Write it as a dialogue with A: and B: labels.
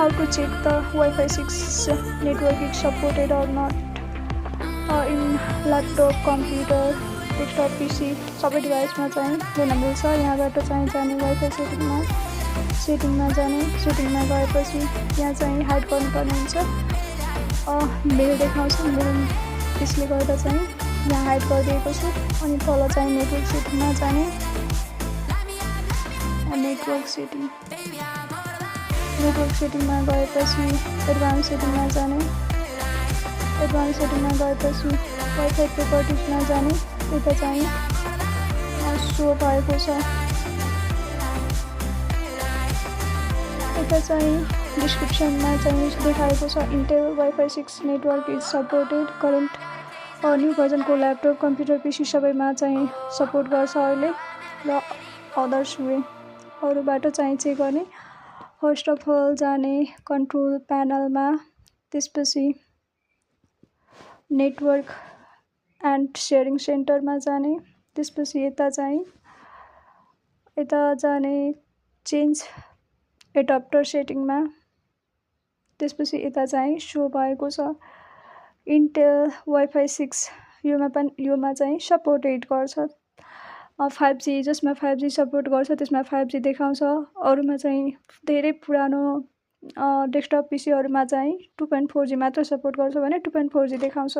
A: How to check the Wi-Fi 6 network is supported or not in laptop, computer, desktop, PC सबै डिभाइसमा चाहिँ हेर्न मिल्छ। यहाँबाट चाहिँ जाने वाइफाई सेटिङमा जाने, सेटिङमा गएपछि यहाँ चाहिँ हाइड गर्नुपर्ने हुन्छ। मेल देखाउँछ, मेल त्यसले गर्दा चाहिँ यहाँ हाइड गरिदिएको छु। अनि तल चाहिँ नेटवर्क सेटिङमा जाने, नेटवर्क सेटिङमा गएपछि एडभान्स सेटिङमा जाने, एडभान्स सेटिङमा गएपछि वाइफाई प्रोपर्टिजमा जाने। यता चाहिँ सो भएको छ, यता चाहिँ डिस्क्रिप्सनमा चाहिँ देखाएको छ Intel wifi 6 network is supported current new भर्जनको ल्यापटप, कम्प्युटर, पिसी सबैमा चाहिँ सपोर्ट गर्छ अहिले। र अदर्स वे अरूबाट चाहिँ चेक गर्ने, फर्स्ट अफ अल जाने कन्ट्रोल प्यानलमा, त्यसपछि नेटवर्क एन्ड सेयरिङ सेन्टरमा जाने, त्यसपछि यता जाने चेन्ज एडाप्टर सेटिङमा, त्यसपछि यता चाहिँ सो भएको छ इन्टेल वाइफाई 6 योमा चाहिँ सपोर्टेड गर्छ। 5G जसमा 5G सपोर्ट गर्छ त्यसमा 5G देखाउँछ। अरूमा चाहिँ धेरै पुरानो डेस्कटप पिसीहरूमा चाहिँ 2.4G मात्र सपोर्ट गर्छ भने 2.4G देखाउँछ।